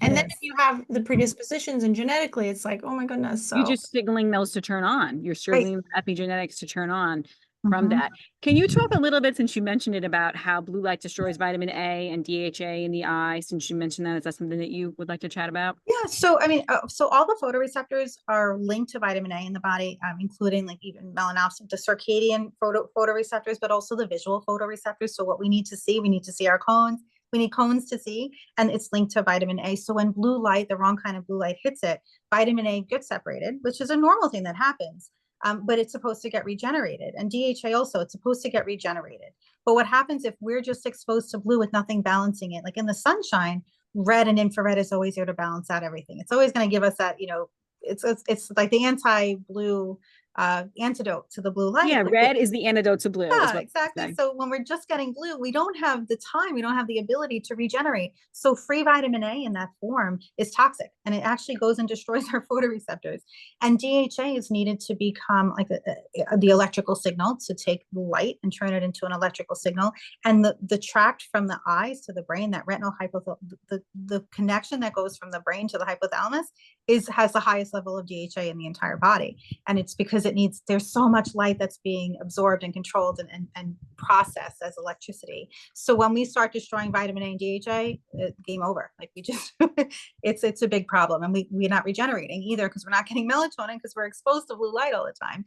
And then if you have the predispositions and genetically, it's like, oh my goodness. So
you're just signaling those to turn on. You're signaling epigenetics to turn on. from
Mhm.
that. Can you talk a little bit, since you mentioned it, about how blue light destroys vitamin A and DHA in the eye? Since you mentioned that, is that something that you would like to chat about?
Yeah, so I mean, so all the photoreceptors are linked to vitamin A in the body, including like even melanopsin, the circadian photoreceptors, but also the visual photoreceptors. So what we need to see our cones. We need cones to see, and it's linked to vitamin A. So when blue light, the wrong kind of blue light hits it, vitamin A gets separated, which is a normal thing that happens. But it's supposed to get regenerated, and DHA also, it's supposed to get regenerated. But what happens if we're just exposed to blue with nothing balancing it? Like in the sunshine, red and infrared is always there to balance out everything. It's always going to give us that, it's like the anti-blue antidote to the blue light.
Yeah,
Like,
red is the antidote to blue, is
yeah,
what
exactly. So when we're just getting blue, we don't have the time, we don't have the ability to regenerate. So free vitamin A in that form is toxic, and it actually goes and destroys our photoreceptors. And DHA is needed to become like the electrical signal, to take light and turn it into an electrical signal. And the tract from the eyes to the brain, that retinal hypothalamus, the connection that goes from the brain to the hypothalamus has the highest level of DHA in the entire body. And it's because there's so much light that's being absorbed and controlled and processed as electricity. So when we start destroying vitamin A and DHA, game over. Like we just, it's a big problem. And we're not regenerating either, because we're not getting melatonin, because we're exposed to blue light all the time.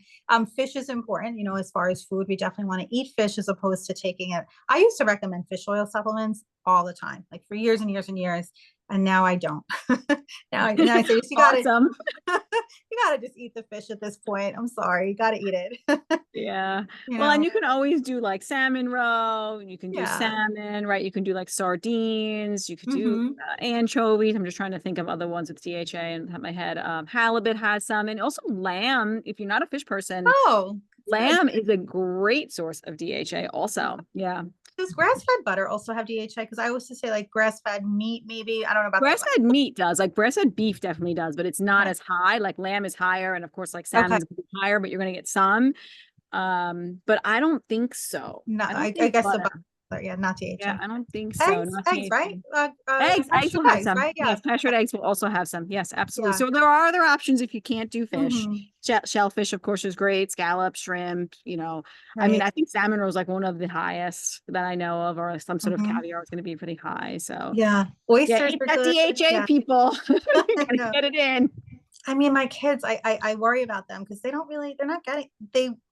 Fish is important, as far as food, we definitely want to eat fish as opposed to taking it. I used to recommend fish oil supplements all the time, like for years and years and years. And now I don't. now I say, you gotta,
awesome.
you gotta just eat the fish at this point. I'm sorry, you gotta eat it.
Yeah.
You
Well, and
know?
you can always do like salmon roe, you can do
Yeah.
salmon, right? You can do like sardines, you could do
Mhm.
anchovies. I'm just trying to think of other ones with DHA and have my head. Halibut has some, and also lamb. If you're not a fish person,
Oh, good.
lamb is a great source of DHA also. Yeah.
Does grass-fed butter also have DHA? Because I always used to say like grass-fed meat, maybe. I don't know about that.
Grass-fed meat does, like grass-fed beef definitely does, but it's not
Okay.
as high. Like lamb is higher, and of course, like
Okay.
salmon's higher, but you're going to get some. But I don't think so.
No,
I don't
I
think
guess the
butter.
butter, yeah, not
Yeah,
DHA.
I don't think so.
Eggs,
Not
eggs, right?
THC. Eggs will have
Eggs,
some.
right? Yeah.
Yes, pastured eggs will also have some. Yes, absolutely.
Yeah.
So there are other options if you can't do fish.
Mhm.
Shellfish, of course, is great. Scallop, shrimp, I mean,
Right.
I think salmon roe is like one of the highest that I know of, or some sort of
Mhm.
caviar is going to be pretty high. So
Yeah.
yeah,
Oysters
eat
are
that
good.
DHA,
Yeah.
people. You
I
gotta
know.
get it in.
I mean, my kids, I worry about them because they're not getting,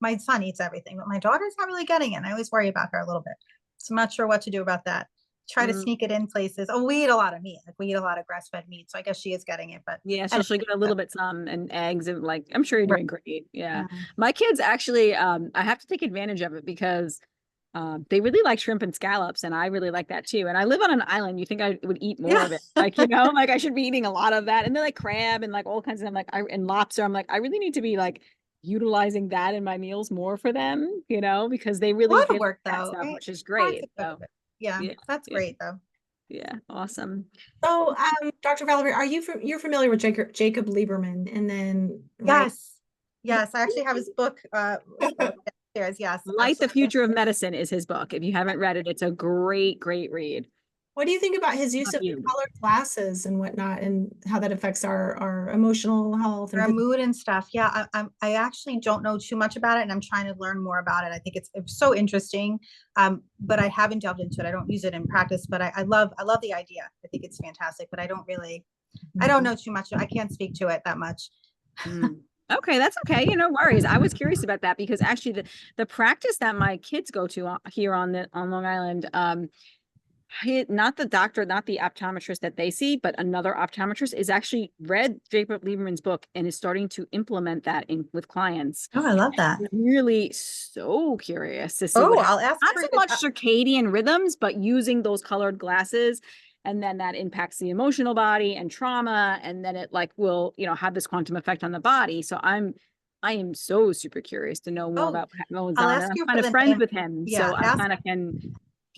my son eats everything, but my daughter's not really getting it. And I always worry about her a little bit. So I'm not sure what to do about that. Try to
Mm.
sneak it in places. Oh, we eat a lot of meat. Like we eat a lot of grass-fed meat. So I guess she is getting it, but
Yeah, so she'll get a little bit some and eggs, and like I'm sure you're
right.
doing great. Yeah.
Yeah.
My kids actually I have to take advantage of it because they really like shrimp and scallops, and I really like that too. And I live on an island. You think I would eat more
Yeah.
of it? Like, like I should be eating a lot of that. And then like crab and like all kinds of and lobster. I'm like, I really need to be like utilizing that in my meals more for them, because they
A
really
lot of
like
work
that
though,
stuff,
right?
which is
Hard
great.
to cook
So
it. Yeah,
yeah,
that's
yeah,
great though.
yeah. Awesome.
So, Dr. Valerie, you're familiar with Jacob Lieberman, and then right?
Yes. Yes. I actually have his book downstairs. Yes,
Light the
absolutely.
Future of Medicine is his book. If you haven't read it, it's a great, great read.
What do you think about his use
Not
of the
you.
colored glasses and whatnot, and how that affects our emotional health
Our
and
mood and stuff. Yeah, I actually don't know too much about it, and I'm trying to learn more about it. I think it's so interesting, but I haven't delved into it. I don't use it in practice, but I love the idea. I think it's fantastic, but I don't know too much. I can't speak to it that much.
Mm. Okay, that's okay. No worries. I was curious about that because actually the practice that my kids go to here on Long Island, not the doctor, not the optometrist that they see, but another optometrist is actually read Jacob Lieberman's book and is starting to implement that with clients.
Oh, I love that.
I'm really so curious to see
Oh,
what
I'll ask
not
for
so
it.
much circadian rhythms, but using those colored glasses. And then that impacts the emotional body and trauma. And then it will, have this quantum effect on the body. So I am so super curious to know more
Oh,
about what goes
I'll
on.
ask
And I'm
you
kind
for
of
the
friends
name.
with him.
Yeah,
So I kind of can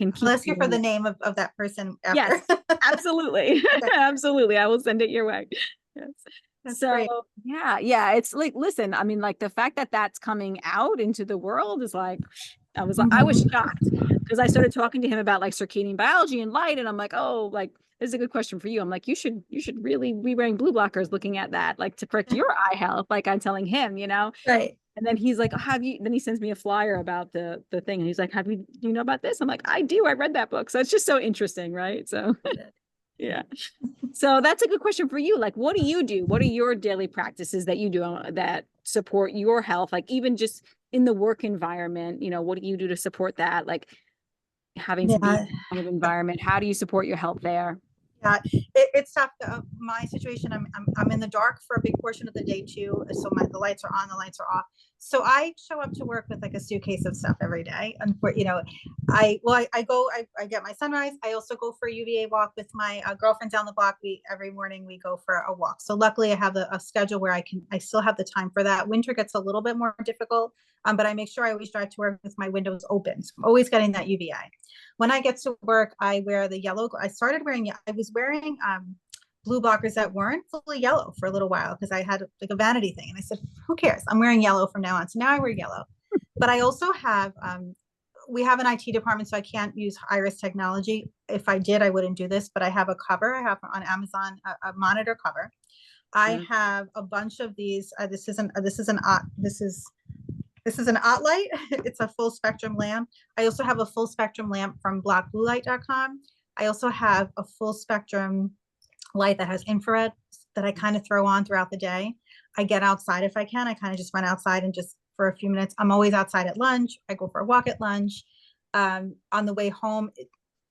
I'll
keep.
ask you for the name of that person after.
Yes, absolutely.
Okay.
Absolutely. I will send it your way. Yes.
That's
So
great.
yeah. It's like, listen, I mean, like the fact that that's coming out into the world is like, I was shocked because I started talking to him about like circadian biology and light. And I'm like, oh, like, this is a good question for you. I'm like, you should really be wearing blue blockers looking at that, like to correct your eye health. Like I'm telling him,
Right.
And then he's like, then he sends me a flyer about the thing. And he's like, do you know about this? I'm like, I do. I read that book. So it's just so interesting. Right. So yeah. So that's a good question for you. Like, what do you do? What are your daily practices that you do that support your health? Like even just in the work environment, what do you do to support that? Like having to be in that kind of environment. How do you support your health there?
Yeah, it's tough. My situation, I'm in the dark for a big portion of the day too. So the lights are on, the lights are off. So I show up to work with like a suitcase of stuff every day. And I get my sunrise. I also go for a UVA walk with my girlfriend down the block. Every morning we go for a walk. So luckily I have a schedule where I still have the time for that. Winter gets a little bit more difficult, but I make sure I always drive to work with my windows open. So I'm always getting that UVA. When I get to work, I wear the yellow. I was wearing blue blockers that weren't fully yellow for a little while because I had like a vanity thing. And I said, who cares? I'm wearing yellow from now on. So now I wear yellow. But I also have, we have an IT department, so I can't use iris technology. If I did, I wouldn't do this, but I have a cover. I have on Amazon a monitor cover. I have a bunch of these. This is an OttLight. It's a full spectrum lamp. I also have a full spectrum lamp from blackbluelight.com. I also have a full spectrum light that has infrared that I kind of throw on throughout the day. I get outside if I can. I kind of just run outside and just for a few minutes. I'm always outside at lunch. I go for a walk at lunch. On the way home,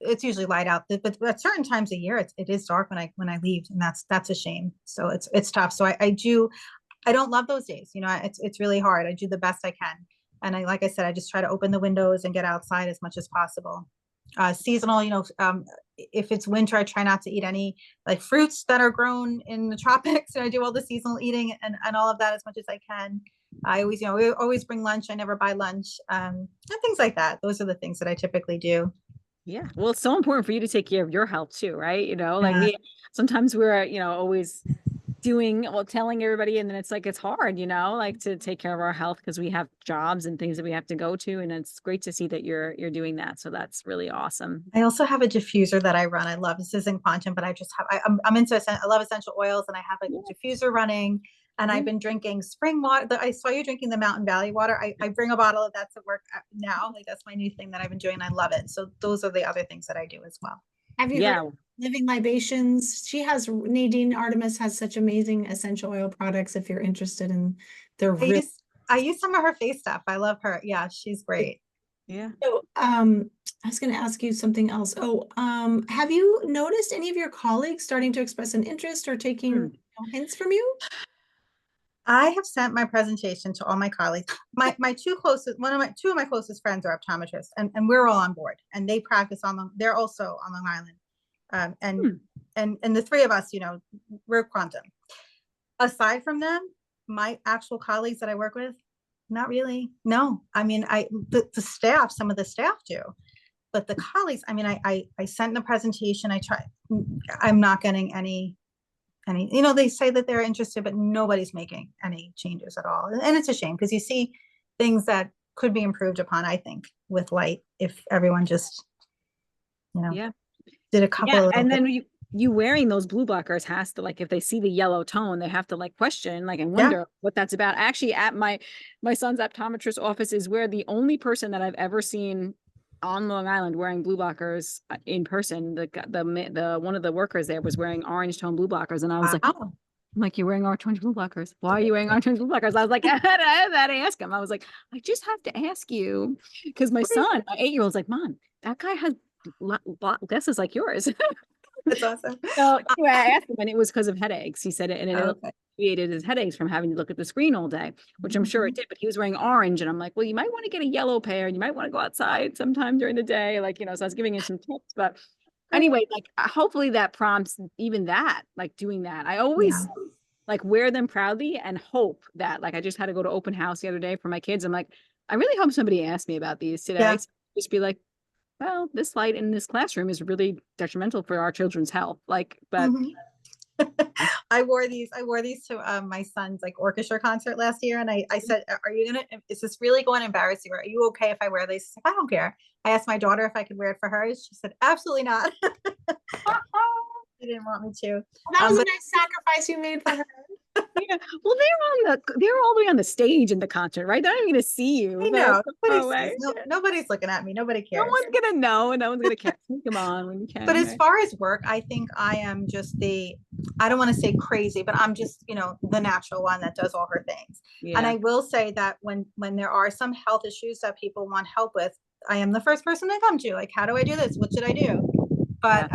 it's usually light out, but at certain times of year, it is dark when I leave, and that's a shame. So it's tough. So I don't love those days. It's really hard. I do the best I can. And like I said, I just try to open the windows and get outside as much as possible. Seasonal, if it's winter, I try not to eat any like fruits that are grown in the tropics. And I do all the seasonal eating and all of that as much as I can. I always, we always bring lunch. I never buy lunch, and things like that. Those are the things that I typically do.
Yeah. Well, it's so important for you to take care of your health too, right? Like sometimes we're, always telling everybody, and then it's like it's hard, like to take care of our health because we have jobs and things that we have to go to, and it's great to see that you're doing that. So that's really awesome.
I also have a diffuser that I run. I love this isn't quantum, but I just have I'm into I love essential oils, and I have a diffuser running, and I've been drinking spring water. I saw you drinking the Mountain Valley water. I bring a bottle of that to work now. Like that's my new thing that I've been doing, and I love it. So those are the other things that I do as well.
Have you heard of Living Libations? Nadine Artemis has such amazing essential oil products if you're interested in
I use some of her face stuff. I love her. Yeah, she's great.
Yeah.
So I was going to ask you something else. Have you noticed any of your colleagues starting to express an interest or taking hints from you?
I have sent my presentation to all my colleagues. My two of my closest friends are optometrists, and we're all on board, and they practice they're also on Long Island. And the three of us, we're quantum. Aside from them, my actual colleagues that I work with, not really. No, I mean, the staff, some of the staff do, but the colleagues, I mean, I sent the presentation. I'm not getting any, they say that they're interested, but nobody's making any changes at all. And it's a shame because you see things that could be improved upon, I think, with light if everyone just, did a couple of
and then you wearing those blue blockers has to, like, if they see the yellow tone, they have to like question, like, and wonder what that's about. Actually, at my son's optometrist office is where the only person that I've ever seen on Long Island wearing blue blockers in person. The one of the workers there was wearing orange tone blue blockers, and I was like, you're wearing orange blue blockers. Why are you wearing orange blue blockers? I was like, I had to ask him. I was like, I just have to ask you because my son, my 8-year-old's like, Mom, that guy has glasses like yours.
That's awesome.
So anyway, I asked him, and it was because of headaches. He said it, and it created his headaches from having to look at the screen all day, which I'm sure it did. But he was wearing orange, and I'm like, well, you might want to get a yellow pair, and you might want to go outside sometime during the day, like, so I was giving him some tips. But anyway, like, hopefully that prompts even that, like, doing that. I always like wear them proudly and hope that, like, I just had to go to open house the other day for my kids. I'm like, I really hope somebody asked me about these today. Yeah. So just be like, well, this light in this classroom is really detrimental for our children's health. Like, but
I wore these to my son's like orchestra concert last year. And I said, is this really going to embarrass you? Or are you okay if I wear these? I don't care. I asked my daughter if I could wear it for her. She said, absolutely not. She didn't want me to.
That was a nice sacrifice you made for her.
Yeah, Yeah. Well, they're all the way on the stage in the concert, right? They're not even gonna see you.
I
They're
know.
so far away.
Nobody's looking at me. Nobody
No
cares.
one's gonna know, and no one's gonna care. Come on when you
But
can.
as far as work, I think I am just I don't want to say crazy, but I'm just, the natural one that does all her things. And
Yeah.
I will say that when there are some health issues that people want help with, I am the first person to come to. Like, how do I do this? What should I do? But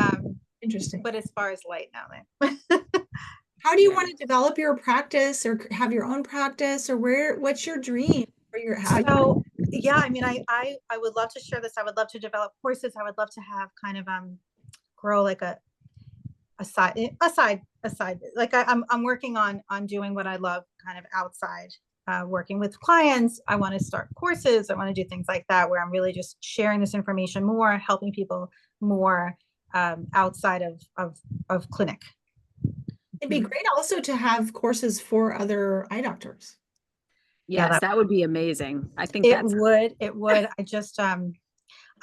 Interesting.
but as far as light now,
How do you
Yeah.
want to develop your practice or have your own practice, or what's your dream for your house?
So yeah, I mean, I would love to share this. I would love to develop courses. I would love to have kind of grow like a side like I'm working on doing what I love kind of outside, working with clients. I want to start courses. I want to do things like that where I'm really just sharing this information more, helping people more, outside of clinic.
It'd be great also to have courses for other eye doctors.
Yes, that would be amazing. I think
it would. I just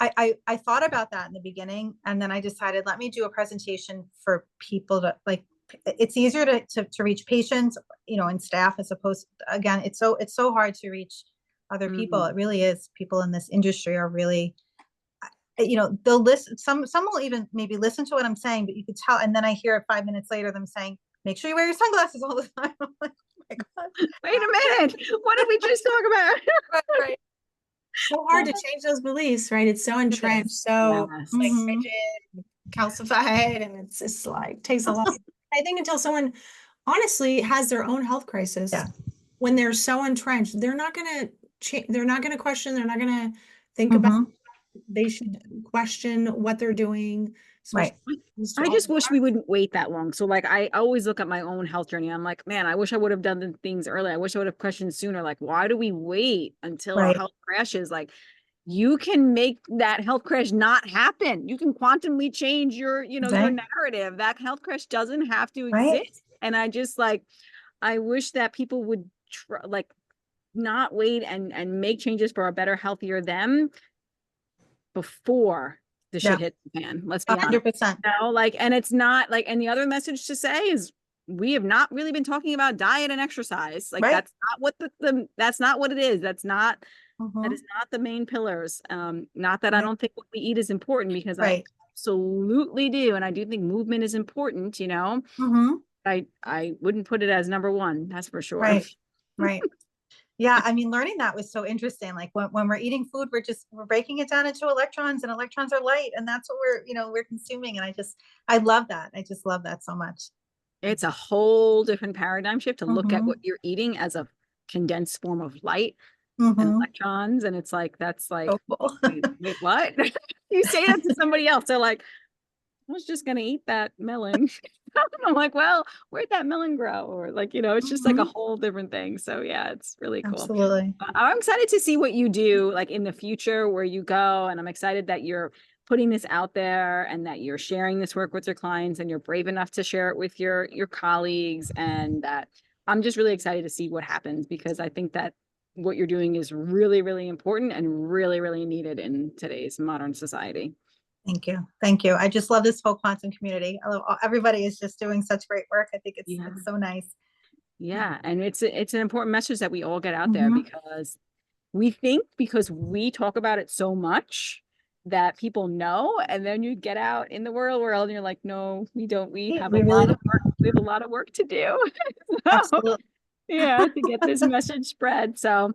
I thought about that in the beginning, and then I decided, let me do a presentation for people to like. It's easier to reach patients, and staff, as opposed again, it's so hard to reach other people. It really is. People in this industry are really, they'll listen. Some will even maybe listen to what I'm saying, but you could tell. And then I hear 5 minutes later them saying, "Make sure you wear your sunglasses all the time." I'm like, oh my God.
Wait a minute. What did we just talk about?
Right.
So hard to change those beliefs, right? It's so entrenched, so
Yes.
like rigid, calcified, and it's just like takes a lot. I think until someone honestly has their own health crisis, when they're so entrenched, they're not gonna change. They're not gonna question. They're not gonna think about. They should question what they're doing.
Right.
I just wish we wouldn't wait that long. So like, I always look at my own health journey. I'm like, man, I wish I would have done the things earlier. I wish I would have questioned sooner. Like, why do we wait until our health crashes? Like, you can make that health crash not happen. You can quantumly change your, your narrative. That health crash doesn't have to exist. And I just like, I wish that people would not wait and make changes for a better, healthier them before the shit hits the fan. Let's be
100%.
honest. And it's not like, and the other message to say is we have not really been talking about diet and exercise. Like that's not what that's not what it is. That's not, that is not the main pillars. Not that I don't think what we eat is important, because I absolutely do. And I do think movement is important, I wouldn't put it as number one. That's for sure.
Right. Yeah, I mean, learning that was so interesting. Like when we're eating food, we're breaking it down into electrons, and electrons are light, and that's what we're consuming. And I love that. I just love that so much.
It's a whole different paradigm shift to look at what you're eating as a condensed form of light and electrons. And it's like, that's like,
so cool.
wait, what? You say that to somebody else, they're like, I was just gonna eat that melon. I'm like, well, where'd that melon grow? Or like, it's just like a whole different thing. So yeah, it's really cool.
Absolutely.
I'm excited to see what you do like in the future, where you go. And I'm excited that you're putting this out there and that you're sharing this work with your clients, and you're brave enough to share it with your colleagues. And that I'm just really excited to see what happens, because I think that what you're doing is really, really important and really, really needed in today's modern society.
Thank you. Thank you. I just love this whole quantum community. I love everybody is just doing such great work. I think it's so nice.
Yeah. And it's an important message that we all get out there, because we think because we talk about it so much that people know, and then you get out in the world and you're like, no, we don't. We have a lot of work. We have a lot of work to do.
Absolutely.
To get this message spread. So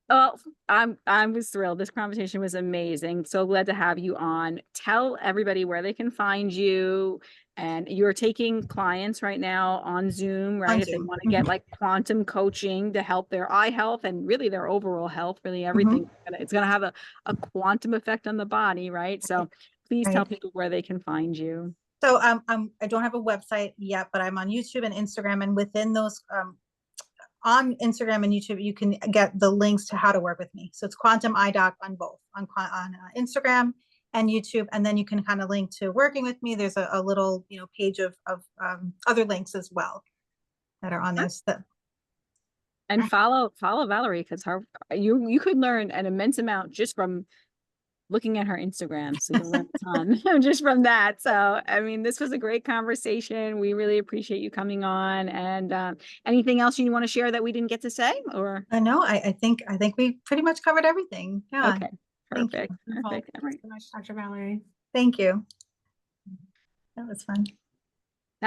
I was thrilled. This conversation was amazing. So glad to have you on. Tell everybody where they can find you. And you're taking clients right now on Zoom, right? If they want to get like quantum coaching to help their eye health and really their overall health, really everything. It's going to have a quantum effect on the body, right? So please tell people where they can find you.
So I don't have a website yet, but I'm on YouTube and Instagram, and within those on Instagram and YouTube, you can get the links to how to work with me. So it's QuantumEyeDoc on both, on Instagram and YouTube. And then you can kind of link to working with me. There's a little, page of other links as well that are on there.
And follow Valerie, because you could learn an immense amount just from looking at her Instagram. So you'll learn a ton just from that. So, I mean, this was a great conversation. We really appreciate you coming on. And anything else you want to share that we didn't get to say, or?
I know, I think we pretty much covered everything. Yeah.
Okay,
Thank you.
perfect.
Wonderful.
Perfect.
Thanks so much, Dr. Valerie.
Thank you. That was fun.